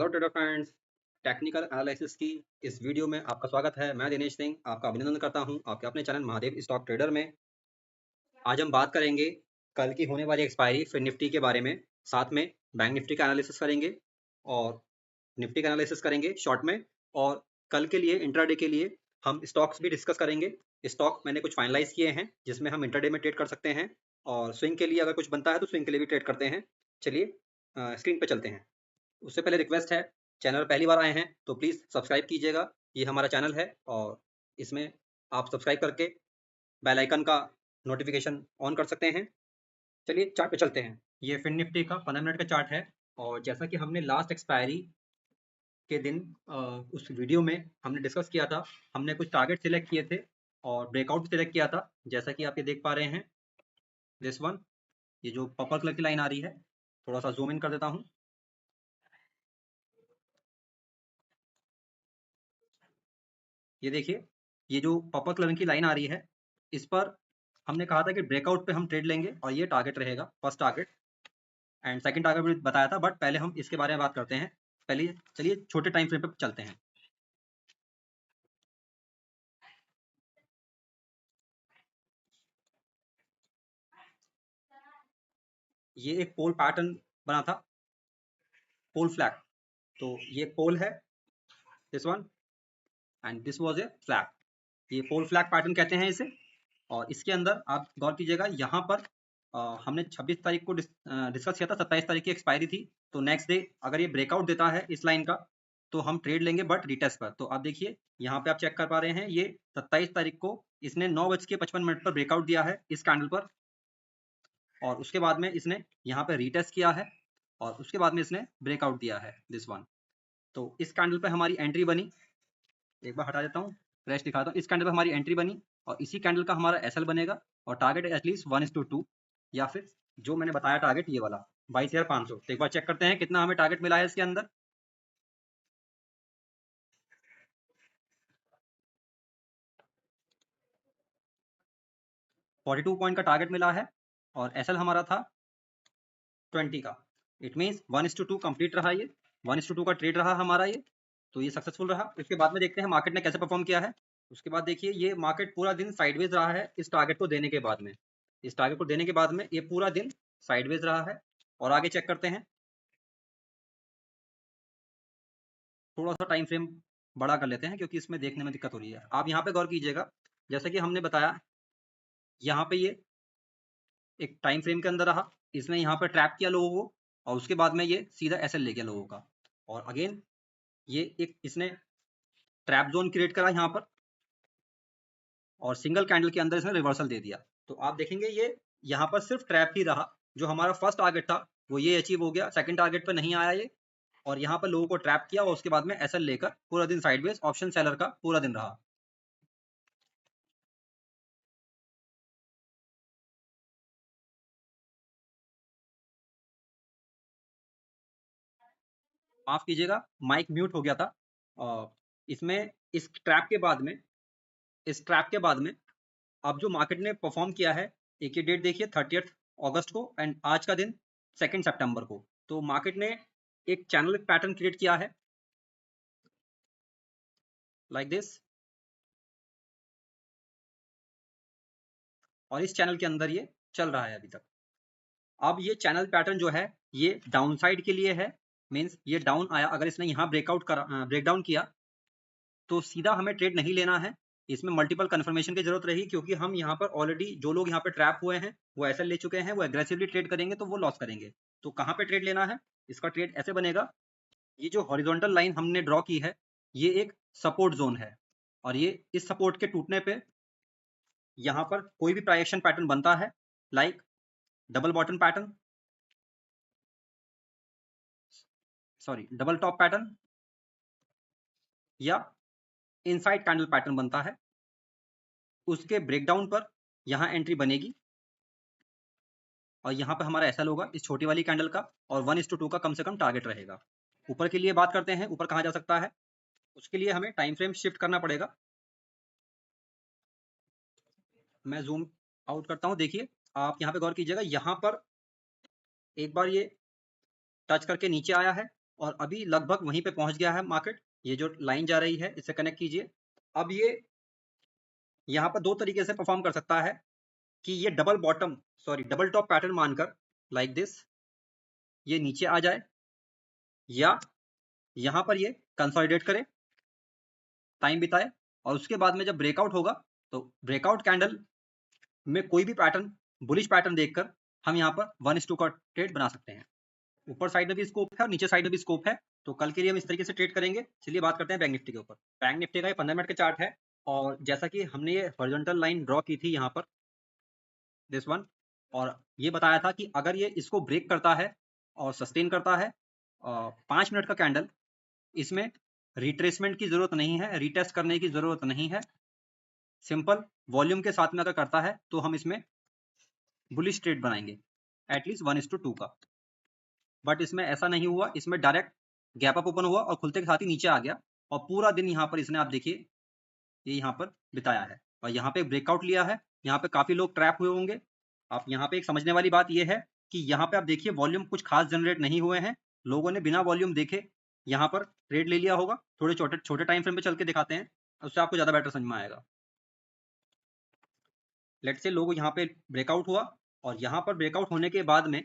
Hello trader friends, technical analysis की इस video में आपका स्वागत है। मैं दिनेश सिंह आपका अभिनंदन करता हूं आपके अपने चैनल महादेव स्टॉक ट्रेडर में। आज हम बात करेंगे कल की होने वाली एक्सपायरी फिर निफ्टी के बारे में, साथ में बैंक निफ्टी का एनालिसिस करेंगे और निफ्टी का एनालिसिस करेंगे शॉर्ट में। और कल के लिए इंट्राडे के लिए हम स्टॉक्स भी डिस्कस करेंगे। स्टॉक मैंने कुछ फाइनलाइज किए हैं जिसमें हम इंट्राडे में ट्रेड कर सकते हैं और स्विंग के लिए अगर कुछ बनता है तो स्विंग के लिए भी ट्रेड करते हैं। चलिए स्क्रीन पे चलते हैं। उससे पहले रिक्वेस्ट है, चैनल पहली बार आए हैं तो प्लीज़ सब्सक्राइब कीजिएगा। ये हमारा चैनल है और इसमें आप सब्सक्राइब करके बेल आइकन का नोटिफिकेशन ऑन कर सकते हैं। चलिए चार्ट पे चलते हैं। ये फिन निफ्टी का 15 मिनट का चार्ट है और जैसा कि हमने लास्ट एक्सपायरी के दिन उस वीडियो में हमने डिस्कस किया था, हमने कुछ टारगेट सिलेक्ट किए थे और ब्रेकआउट सिलेक्ट किया था, जैसा कि आप ये देख पा रहे हैं। दिस वन, ये जो पर्पल कलर की लाइन आ रही है, थोड़ा सा जूम इन कर देता हूँ। ये देखिए, ये जो पर्पल कलर की लाइन आ रही है, इस पर हमने कहा था कि ब्रेकआउट पे हम ट्रेड लेंगे और ये टारगेट रहेगा, first target. And second target भी बताया था, बट पहले हम इसके बारे में बात करते हैं। पहले चलिए छोटे टाइम फ्रेम पे चलते हैं। ये एक पोल पैटर्न बना था, पोल फ्लैग। तो ये पोल है, this one, and this was a flag. ये पोल फ्लैग पैटर्न कहते हैं इसे। और इसके अंदर आप गौर कीजिएगा, यहाँ पर हमने 26 तारीख को डिस्कस किया था, 27 तारीख की एक्सपायरी थी। तो नेक्स्ट डे अगर ये ब्रेकआउट देता है इस लाइन का तो हम ट्रेड लेंगे, बट रिटेस्ट पर। तो आप देखिए यहाँ पे आप चेक कर पा रहे हैं, ये 27 तारीख को इसने 9:55 पर ब्रेकआउट दिया है इस कैंडल पर। और उसके बाद में इसने यहाँ पे रिटेस्ट किया है और उसके बाद में इसने ब्रेकआउट दिया है, दिस वन। तो इस कैंडल पे हमारी एंट्री बनी। एक बार हटा देता हूँ, फ्रेश दिखाता हूँ। इस कैंडल पे हमारी एंट्री बनी और इसी कैंडल का हमारा एसएल बनेगा और टारगेट एटलीस्ट 1:2 या फिर जो मैंने बताया टारगेट ये वाला 22,500। तो एक बार चेक करते हैं कितना हमें टारगेट मिला है इसके अंदर। $42 पॉइंट का टारगेट मिला है और एसएल हमारा था 20 का। इट मीन्स 1:2 कंप्लीट रहा, ये 1:2 का ट्रेड रहा हमारा ये। तो ये सक्सेसफुल रहा। उसके बाद में देखते हैं मार्केट ने कैसे परफॉर्म किया है। उसके बाद देखिए, ये मार्केट पूरा दिन साइडवेज रहा है इस टारगेट को देने के बाद में। इस टारगेट को देने के बाद में ये पूरा दिन साइडवेज रहा है। और आगे चेक करते हैं, थोड़ा सा टाइम फ्रेम बड़ा कर लेते हैं क्योंकि इसमें देखने में दिक्कत हो रही है। आप यहाँ पे गौर कीजिएगा, जैसा कि हमने बताया, यहाँ पे ये एक टाइम फ्रेम के अंदर रहा, इसने यहाँ पर ट्रैप किया लोगों को और उसके बाद में ये सीधा एसएल ले गया लोगों का। और अगेन ये एक इसने ट्रैप जोन क्रिएट करा यहाँ पर और सिंगल कैंडल के अंदर इसने रिवर्सल दे दिया। तो आप देखेंगे ये यहाँ पर सिर्फ ट्रैप ही रहा। जो हमारा फर्स्ट टारगेट था वो ये अचीव हो गया, सेकंड टारगेट पर नहीं आया ये। और यहाँ पर लोगों को ट्रैप किया और उसके बाद में एसएल लेकर पूरा दिन साइडवेज ऑप्शन सेलर का पूरा दिन रहा। माफ कीजिएगा, माइक म्यूट हो गया था। इसमें इस ट्रैप के बाद में, इस ट्रैप के बाद में अब जो मार्केट ने परफॉर्म किया है, एक ही डेट देखिए 30 अगस्त को एंड आज का दिन 2 सितंबर को। तो मार्केट ने एक चैनल पैटर्न क्रिएट किया है लाइक दिस, और इस चैनल के अंदर ये चल रहा है अभी तक। अब ये चैनल पैटर्न जो है ये डाउन साइड के लिए है, मीन्स ये डाउन आया। अगर इसने यहाँ ब्रेकआउट करा, ब्रेकडाउन किया, तो सीधा हमें ट्रेड नहीं लेना है। इसमें मल्टीपल कंफर्मेशन की जरूरत रहेगी क्योंकि हम यहाँ पर ऑलरेडी, जो लोग यहाँ पे ट्रैप हुए हैं वो ऐसा ले चुके हैं, वो एग्रेसिवली ट्रेड करेंगे तो वो लॉस करेंगे। तो कहाँ पे ट्रेड लेना है, इसका ट्रेड ऐसे बनेगा। ये जो हॉरिजॉन्टल लाइन हमने ड्रॉ की है ये एक सपोर्ट जोन है और ये इस सपोर्ट के टूटने पे यहाँ पर कोई भी प्राइस एक्शन पैटर्न बनता है, like double bottom pattern, sorry double top pattern या इनसाइड कैंडल पैटर्न बनता है, उसके ब्रेकडाउन पर यहाँ एंट्री बनेगी और यहाँ पर हमारा ऐसा होगा इस छोटी वाली कैंडल का और 1:2 का कम से कम टारगेट रहेगा। ऊपर के लिए बात करते हैं, ऊपर कहाँ जा सकता है, उसके लिए हमें टाइम फ्रेम शिफ्ट करना पड़ेगा। मैं जूम आउट करता हूँ। देखिए आप यहाँ पे गौर कीजिएगा, यहाँ पर एक बार ये टच करके नीचे आया है और अभी लगभग वहीं पे पहुंच गया है मार्केट। ये जो लाइन जा रही है इससे कनेक्ट कीजिए। अब ये यहाँ पर दो तरीके से परफॉर्म कर सकता है कि ये डबल टॉप पैटर्न मानकर लाइक दिस ये नीचे आ जाए, या यहाँ पर ये कंसोलिडेट करे, टाइम बिताए, और उसके बाद में जब ब्रेकआउट होगा तो ब्रेकआउट कैंडल में कोई भी पैटर्न, बुलिश पैटर्न देखकर हम यहाँ पर 1:2 का ट्रेड बना सकते हैं। ऊपर साइड में भी स्कोप है और नीचे साइड में भी स्कोप है, तो कल के लिए हम इस तरीके से ट्रेड करेंगे। चलिए बात करते हैं बैंक निफ्टी के ऊपर। बैंक निफ्टी का ये 15 मिनट का चार्ट है, और जैसा कि हमने ये हॉरिजॉन्टल लाइन ड्रॉ की थी यहाँ पर, दिस वन, और ये बताया था कि अगर ये इसको ब्रेक करता है और सस्टेन करता है 5 मिनट का कैंडल, इसमें रिट्रेसमेंट की जरूरत नहीं है, रीटेस्ट करने की जरूरत नहीं है। सिंपल वॉल्यूम के साथ में अगर करता है तो हम इसमें बुलिश ट्रेड बनाएंगे एटलीस्ट 1:2 का। बट इसमें ऐसा नहीं हुआ, इसमें डायरेक्ट गैप अप ओपन हुआ और खुलते के साथ ही नीचे आ गया, और पूरा दिन यहाँ पर इसने, आप देखिए, ये यहाँ पर बिताया है और यहाँ पे ब्रेकआउट लिया है। यहाँ पे काफी लोग ट्रैप हुए होंगे। आप यहाँ पे एक समझने वाली बात ये है कि यहाँ पे आप देखिए वॉल्यूम कुछ खास जनरेट नहीं हुए हैं, लोगों ने बिना वॉल्यूम देखे यहाँ पर ट्रेड ले लिया होगा। थोड़े छोटे छोटे टाइम फ्रेम पे चल के दिखाते हैं, उससे आपको ज्यादा बेटर समझ में आएगा। लेट से लोग यहाँ पे ब्रेकआउट हुआ, और यहाँ पर ब्रेकआउट होने के बाद में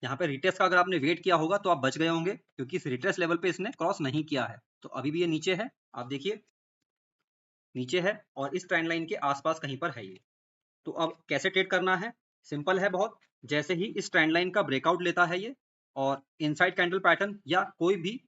यहाँ पे रिटेस्ट का अगर आपने वेट किया होगा तो आप बच गए होंगे, क्योंकि इस रिटेस्ट लेवल पे इसने क्रॉस नहीं किया है। तो अभी भी ये नीचे है, आप देखिए नीचे है और इस ट्रेंड लाइन के आसपास कहीं पर है ये। तो अब कैसे ट्रेड करना है, सिंपल है बहुत। जैसे ही इस ट्रेंड लाइन का ब्रेकआउट लेता है ये और इनसाइड कैंडल पैटर्न या कोई भी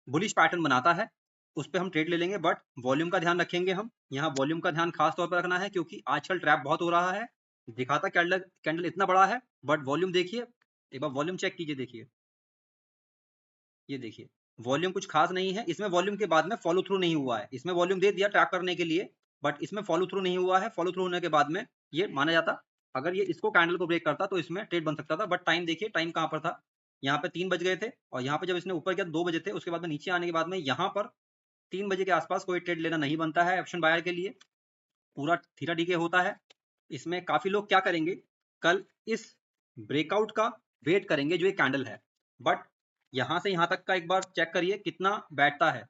बुलिश पैटर्न बनाता है, उस पर हम ट्रेड ले लेंगे। बट वॉल्यूम का ध्यान रखेंगे हम, यहाँ वॉल्यूम का ध्यान खास तौर पर रखना है, क्योंकि आजकल ट्रैप बहुत हो रहा है। दिखाता कैंडल कैंडल इतना बड़ा है, बट वॉल्यूम देखिए, एक बार वॉल्यूम चेक कीजिए, देखिए ये देखिए वॉल्यूम कुछ खास नहीं है। इसमें वॉल्यूम के बाद में फॉलो थ्रू नहीं हुआ है, इसमें वॉल्यूम दे दिया ट्रैप करने के लिए, बट इसमें फॉलो थ्रू नहीं हुआ है। फॉलो थ्रू होने के बाद में ये माना जाता, अगर ये इसको कैंडल को ब्रेक करता तो इसमें ट्रेड बन सकता था। बट टाइम देखिए, टाइम कहाँ पर था, यहाँ पे 3 बज गए थे, और यहाँ पे जब इसने ऊपर गया 2 बजे थे। उसके बाद में नीचे आने के बाद में यहाँ पर 3 बजे के आसपास कोई ट्रेड लेना नहीं बनता है ऑप्शन बायर के लिए, पूरा थीटा डीके होता है। इसमें काफी लोग क्या करेंगे, कल इस ब्रेकआउट का वेट करेंगे जो ये कैंडल है, बट यहां से यहां तक का एक बार चेक करिए कितना बैठता है।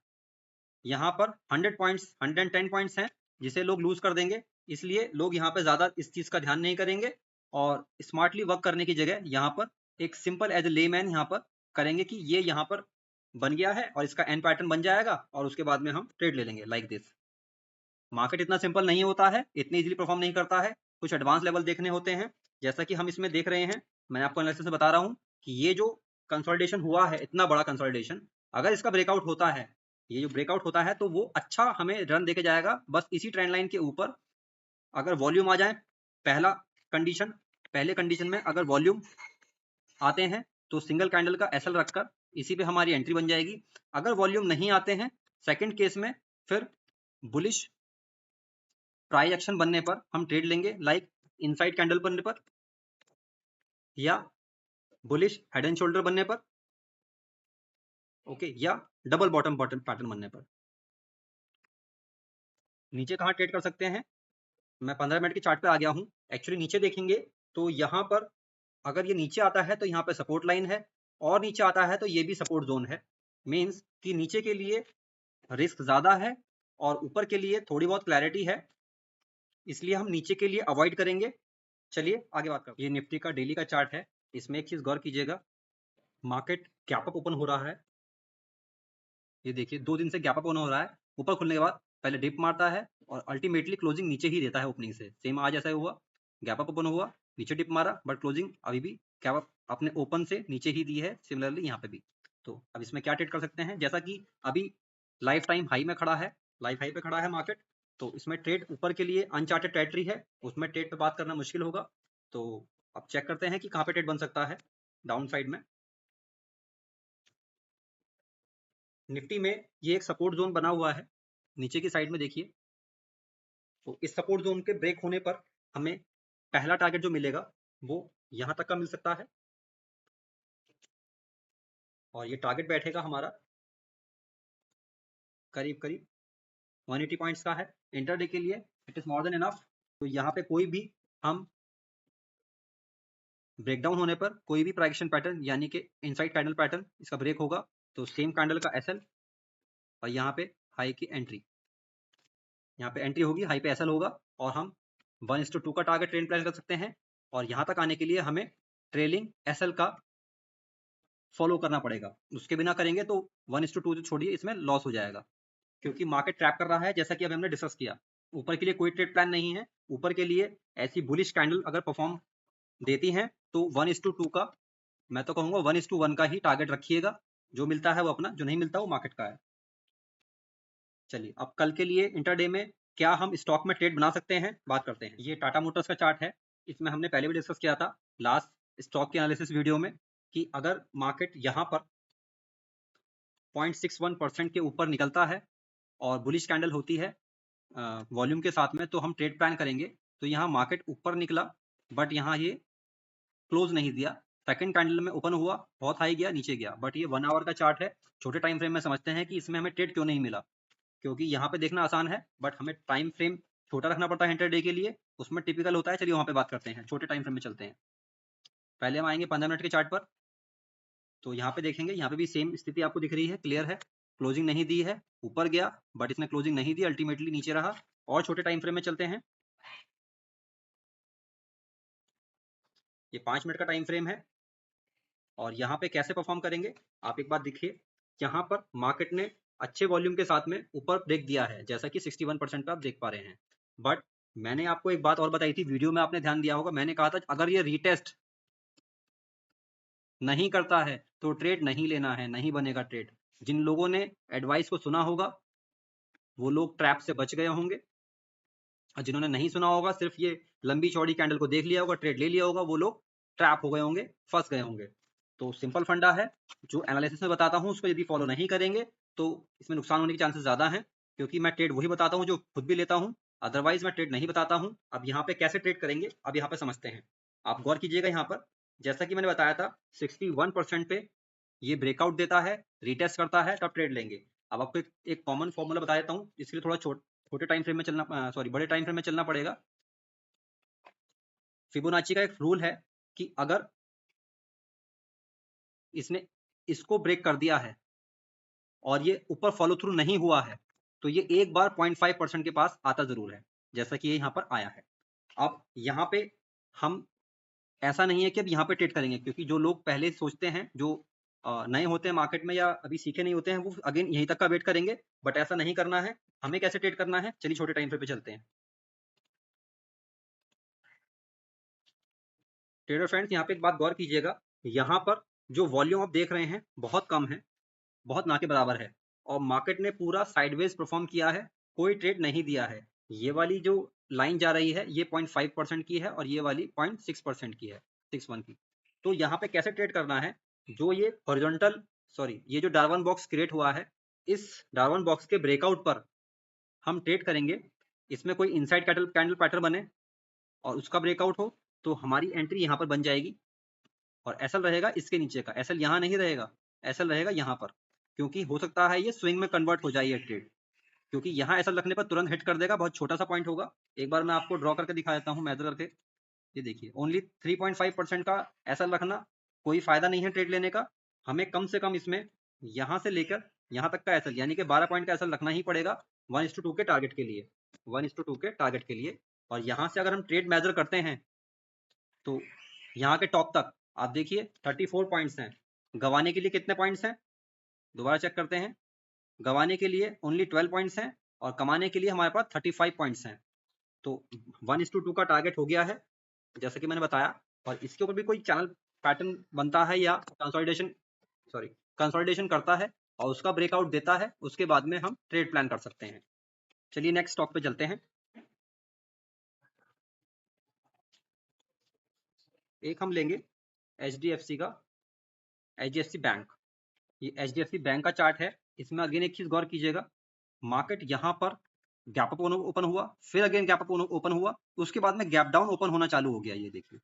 यहाँ पर 100 पॉइंट्स, 110 पॉइंट्स हैं, जिसे लोग लूज कर देंगे। इसलिए लोग यहाँ पे ज्यादा इस चीज का ध्यान नहीं करेंगे, और स्मार्टली वर्क करने की जगह यहाँ पर एक सिंपल एज ए लेमैन यहाँ पर करेंगे कि ये यहाँ पर बन गया है और इसका एन पैटर्न बन जाएगा, और उसके बाद में हम ट्रेड ले लेंगे लाइक दिस। मार्केट इतना सिंपल नहीं होता है, इतनी इजीली परफॉर्म नहीं करता है, कुछ एडवांस लेवल देखने होते हैं, जैसा कि हम इसमें देख रहे हैं। मैं आपको एनालिसिस में बता रहा हूँ कि ये जो कंसोलिडेशन हुआ है, इतना बड़ा कंसोलिडेशन, अगर इसका ब्रेकआउट होता है, ये जो ब्रेकआउट होता है, तो वो अच्छा हमें रन देके जाएगा। बस इसी ट्रेंड लाइन के ऊपर अगर वॉल्यूम आ जाए, पहला कंडीशन, पहले कंडीशन में अगर वॉल्यूम आते हैं तो सिंगल कैंडल का एसएल रखकर इसी पे हमारी एंट्री बन जाएगी। अगर वॉल्यूम नहीं आते हैं, सेकंड केस में फिर बुलिश प्राइस एक्शन बनने पर हम ट्रेड लेंगे, लाइक इनसाइड कैंडल बनने पर या बुलिश हेड एंड शोल्डर बनने पर, ओके, या डबल बॉटम बॉटम पैटर्न बनने पर। नीचे कहाँ ट्रेड कर सकते हैं, मैं 15 मिनट के चार्ट पे आ गया हूँ। एक्चुअली नीचे देखेंगे तो यहाँ पर अगर ये नीचे आता है तो यहाँ पे सपोर्ट लाइन है, और नीचे आता है तो ये भी सपोर्ट जोन है। मीन्स कि नीचे के लिए रिस्क ज्यादा है और ऊपर के लिए थोड़ी बहुत क्लैरिटी है, इसलिए हम नीचे के लिए अवॉइड करेंगे। चलिए आगे बात करते हैं। ये निफ्टी का डेली का चार्ट है, इसमें एक चीज गौर कीजिएगा, मार्केट गैप अप ओपन हो रहा है। ये देखिए 2 दिन से गैप अप ओपन हो रहा है, ऊपर खुलने के बाद पहले डिप मारता है और अल्टीमेटली क्लोजिंग नीचे ही देता है ओपनिंग से। सेम आज ऐसा हुआ, गैप अप ओपन हुआ, नीचे डिप मारा, बट क्लोजिंग अभी भी गैप अप अपने ओपन से नीचे ही दी है। सिमिलरली यहाँ पे भी। तो अब इसमें क्या ट्रेड कर सकते हैं, जैसा कि अभी लाइफ टाइम हाई में खड़ा है, लाइफ हाई पे खड़ा है मार्केट, तो इसमें ट्रेड ऊपर के लिए अनचार्टेड टेरिटरी है, उसमें ट्रेड पे बात करना मुश्किल होगा। तो अब चेक करते हैं कि कहाँ पे ट्रेड बन सकता है डाउन साइड में। निफ्टी में ये एक सपोर्ट जोन बना हुआ है, नीचे की साइड में देखिए। तो इस सपोर्ट जोन के ब्रेक होने पर हमें पहला टारगेट जो मिलेगा वो यहां तक का मिल सकता है, और ये टारगेट बैठेगा हमारा करीब करीब 180 पॉइंट्स का है। इंटरडे के लिए it is more than enough. तो यहाँ पे कोई भी हम ब्रेकडाउन होने पर कोई भी प्राइजेशन पैटर्न यानी कि इनसाइड कैंडल पैटर्न इसका ब्रेक होगा तो सेम कैंडल का एसएल और यहाँ पे हाई की एंट्री, यहाँ पे एंट्री होगी, हाई पे एसएल होगा और हम 1:2 का टारगेट ट्रेंड प्लान कर सकते हैं। और यहाँ तक आने के लिए हमें ट्रेलिंग एसएल का फॉलो करना पड़ेगा, उसके बिना करेंगे तो 1:2 छोड़िए, इसमें लॉस हो जाएगा क्योंकि मार्केट ट्रैप कर रहा है। जैसा कि अभी हमने डिस्कस किया, ऊपर के लिए कोई ट्रेड प्लान नहीं है, ऊपर के लिए ऐसी बुलिश कैंडल अगर परफॉर्म देती हैं तो 1:2 का, मैं तो कहूंगा 1:1 का ही टारगेट रखिएगा। जो मिलता है वो अपना, जो नहीं मिलता वो मार्केट का है। चलिए अब कल के लिए इंटरडे में क्या हम स्टॉक में ट्रेड बना सकते हैं बात करते हैं। ये टाटा मोटर्स का चार्ट है, इसमें हमने पहले भी डिस्कस किया था लास्ट स्टॉक के एनालिसिस वीडियो में कि अगर मार्केट यहाँ पर 0.61% के ऊपर निकलता है और बुलिश कैंडल होती है वॉल्यूम के साथ में, तो हम ट्रेड प्लान करेंगे। तो यहाँ मार्केट ऊपर निकला बट यहाँ ये क्लोज नहीं दिया, सेकंड कैंडल में ओपन हुआ, बहुत हाई गया, नीचे गया, बट ये 1 आवर का चार्ट है। छोटे टाइम फ्रेम में समझते हैं कि इसमें हमें ट्रेड क्यों नहीं मिला, क्योंकि यहाँ पे देखना आसान है बट हमें टाइम फ्रेम छोटा रखना पड़ता है इंटरडे के लिए, उसमें टिपिकल होता है। चलिए वहाँ पे बात करते हैं, छोटे टाइम फ्रेम में चलते हैं। पहले हम आएंगे 15 मिनट के चार्ट पर, तो यहाँ पे देखेंगे, यहाँ पे भी सेम स्थिति आपको दिख रही है, क्लियर है, क्लोजिंग नहीं दी है, ऊपर गया बट इसने क्लोजिंग नहीं दी, अल्टीमेटली नीचे रहा। और छोटे टाइम फ्रेम में चलते हैं, ये 5 मिनट का टाइम फ्रेम है और यहाँ पे कैसे परफॉर्म करेंगे आप एक बात देखिए। यहाँ पर मार्केट ने अच्छे वॉल्यूम के साथ में ऊपर ब्रेक दिया है, जैसा कि 61% पे आप देख पा रहे हैं। बट मैंने आपको एक बात और बताई थी वीडियो में, आपने ध्यान दिया होगा, मैंने कहा था अगर ये रीटेस्ट नहीं करता है तो ट्रेड नहीं लेना है, नहीं बनेगा ट्रेड। जिन लोगों ने एडवाइस को सुना होगा वो लोग ट्रैप से बच गए होंगे, और जिन्होंने नहीं सुना होगा, सिर्फ ये लंबी चौड़ी कैंडल को देख लिया होगा, ट्रेड ले लिया होगा, वो लोग ट्रैप हो गए होंगे, फंस गए होंगे। तो सिंपल फंडा है, जो एनालिसिस में बताता हूँ उसको यदि फॉलो नहीं करेंगे तो इसमें नुकसान होने के चांसेस ज़्यादा हैं, क्योंकि मैं ट्रेड वही बताता हूँ जो खुद भी लेता हूँ, अदरवाइज मैं ट्रेड नहीं बताता हूँ। अब यहाँ पे कैसे ट्रेड करेंगे, अब यहाँ पे समझते हैं। आप गौर कीजिएगा, यहाँ पर जैसा कि मैंने बताया था 61% पे ये ब्रेकआउट देता है, रिटेस्ट करता है, तब ट्रेड लेंगे। अब आपको एक कॉमन फॉर्मूला बता देता हूँ, इसके लिए थोड़ा छोटे टाइम फ्रेम में चलना, सॉरी बड़े टाइम फ्रेम में चलना पड़ेगा। फिबोनाची का एक रूल है कि अगर इसने इसको ब्रेक कर दिया है और ये ऊपर फॉलो थ्रू नहीं हुआ है तो ये एक बार 0.5% के पास आता जरूर है, जैसा कि ये यहाँ पर आया है। अब यहाँ पे हम, ऐसा नहीं है कि अब यहाँ पे ट्रेड करेंगे, क्योंकि जो लोग पहले सोचते हैं, जो नए होते हैं मार्केट में या अभी सीखे नहीं होते हैं, वो अगेन यहीं तक का वेट करेंगे, बट ऐसा नहीं करना है। हमें कैसे ट्रेड करना है, चलिए छोटे टाइम फ्रेम पे चलते हैं। ट्रेडर फ्रेंड्स, यहाँ पे एक बात गौर कीजिएगा, यहाँ पर जो वॉल्यूम आप देख रहे हैं बहुत कम है, बहुत ना के बराबर है, और मार्केट ने पूरा साइडवेज परफॉर्म किया है, कोई ट्रेड नहीं दिया है। ये वाली जो लाइन जा रही है ये 0.5% की है और ये वाली 0.6% की है, 61 की। तो यहाँ पे कैसे ट्रेड करना है, जो ये हॉरिजॉन्टल, सॉरी ये जो डार्वन बॉक्स क्रिएट हुआ है, इस डार्वन बॉक्स के ब्रेकआउट पर हम ट्रेड करेंगे। इसमें कोई इनसाइड कैंडल पैटर्न बने और उसका ब्रेकआउट हो तो हमारी एंट्री यहाँ पर बन जाएगी, और एसएल रहेगा इसके नीचे का, एसएल यहाँ नहीं रहेगा, एसएल रहेगा यहाँ पर, क्योंकि हो सकता है ये स्विंग में कन्वर्ट हो जाए ये ट्रेड, क्योंकि यहाँ एसएल रखने पर तुरंत हिट कर देगा, बहुत छोटा सा पॉइंट होगा। एक बार मैं आपको ड्रॉ करके दिखा देता हूँ मेजर करके, ये देखिए ओनली 3.5% का एसएल रखना, कोई फायदा नहीं है ट्रेड लेने का। हमें कम से कम इसमें यहाँ से लेकर यहाँ तक का एसएल यानी कि 12 पॉइंट का एसएल रखना ही पड़ेगा 1:2 के टारगेट के लिए, 1:2 के टारगेट के लिए। और यहाँ से अगर हम ट्रेड मेजर करते हैं तो यहाँ के टॉप तक आप देखिए 34 पॉइंट्स हैं, गंवाने के लिए कितने पॉइंट्स हैं, दोबारा चेक करते हैं, गंवाने के लिए ओनली 12 पॉइंट्स हैं और कमाने के लिए हमारे पास 35 पॉइंट्स हैं। तो 1:2 का टारगेट हो गया है जैसे कि मैंने बताया, और इसके ऊपर भी कोई चैनल पैटर्न बनता है या कंसोलिडेशन करता है और उसका ब्रेकआउट देता है, उसके बाद में हम ट्रेड प्लान कर सकते हैं। चलिए नेक्स्ट स्टॉक पे चलते हैं। एक हम लेंगे HDFC का, HDFC बैंक। ये HDFC बैंक का चार्ट है, इसमें अगेन एक चीज गौर कीजिएगा, मार्केट यहाँ पर गैप अप ओपन हुआ, फिर अगेन गैप अप ओपन हुआ, उसके बाद में गैप डाउन ओपन होना चालू हो गया। ये देखिए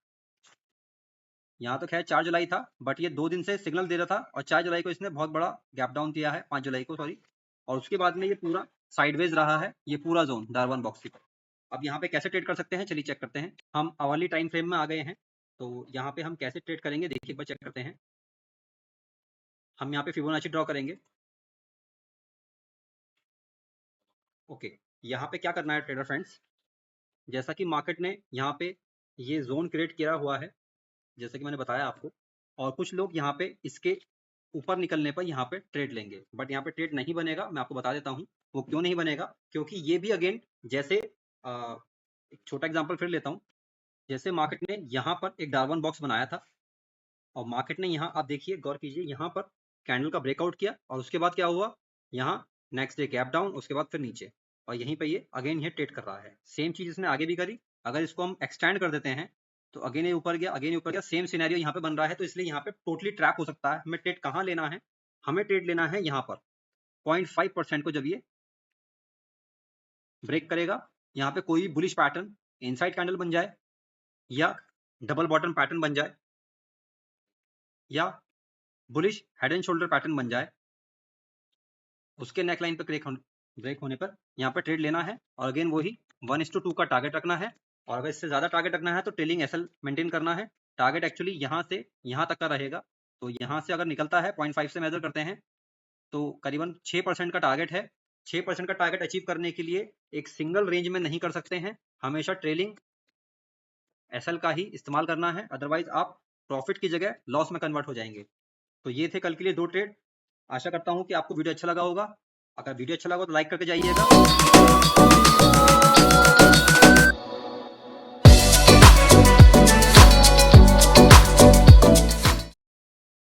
यहाँ तो खैर 4 जुलाई था, बट ये 2 दिन से सिग्नल दे रहा था और 4 जुलाई को इसने बहुत बड़ा गैप डाउन दिया है, 5 जुलाई को सॉरी, और उसके बाद में ये पूरा साइडवेज रहा है, ये पूरा जोन डार्वन बॉक्स की। अब यहाँ पे कैसे ट्रेड कर सकते हैं, चलिए चेक करते हैं। हम आवरली टाइम फ्रेम में आ गए हैं, तो यहाँ पे हम कैसे ट्रेड करेंगे देखिए, एक बार चेक करते हैं। हम यहाँ पे फिबोनाची ड्रॉ करेंगे। ओके, यहाँ पे क्या करना है ट्रेडर फ्रेंड्स, जैसा कि मार्केट ने यहाँ पे ये जोन क्रिएट किया हुआ है, जैसे कि मैंने बताया आपको, और कुछ लोग यहाँ पे इसके ऊपर निकलने पर यहाँ पे ट्रेड लेंगे, बट यहाँ पे ट्रेड नहीं बनेगा। मैं आपको बता देता हूँ वो क्यों नहीं बनेगा, क्योंकि ये भी अगेन जैसे एक छोटा एग्जांपल फिर लेता हूँ। जैसे मार्केट ने यहाँ पर एक डार्वन बॉक्स बनाया था और मार्केट ने यहाँ, आप देखिए गौर कीजिए, यहाँ पर कैंडल का ब्रेकआउट किया और उसके बाद क्या हुआ, यहाँ नेक्स्ट डे गैप डाउन, उसके बाद फिर नीचे, और यहीं पे ये अगेन ये ट्रेड कर रहा है। सेम चीज इसने आगे भी करी। अगर इसको हम एक्सटेंड कर देते हैं तो अगेन ये ऊपर गया, अगेन ऊपर गया, सेम सिनेरियो यहाँ पे बन रहा है। तो इसलिए यहाँ पे टोटली ट्रैप हो सकता है। हमें ट्रेड कहाँ लेना है, हमें ट्रेड लेना है यहाँ पर 0.5% को जब ये ब्रेक करेगा, यहाँ पे कोई बुलिश पैटर्न इनसाइड कैंडल बन जाए या डबल बॉटम पैटर्न बन जाए या bullish head and shoulder pattern बन जाए, उसके नेकलाइन पे ब्रेक होने पर यहाँ पे ट्रेड लेना है। और अगेन वही 1:2 का टारगेट रखना है। और अगर इससे ज्यादा टारगेट रखना है तो ट्रेलिंग एसएल मेंटेन करना है। टारगेट एक्चुअली यहाँ से यहाँ तक का रहेगा। तो यहाँ से अगर निकलता है 0.5 से मेजर करते हैं तो करीबन 6% का टारगेट है। 6% का टारगेट अचीव करने के लिए एक सिंगल रेंज में नहीं कर सकते हैं, हमेशा ट्रेलिंग एसएल का ही इस्तेमाल करना है, अदरवाइज आप प्रॉफिट की जगह लॉस में कन्वर्ट हो जाएंगे। तो ये थे कल के लिए 2 ट्रेड। आशा करता हूँ कि आपको वीडियो अच्छा लगा होगा। अगर वीडियो अच्छा लगा तो लाइक करके जाइएगा।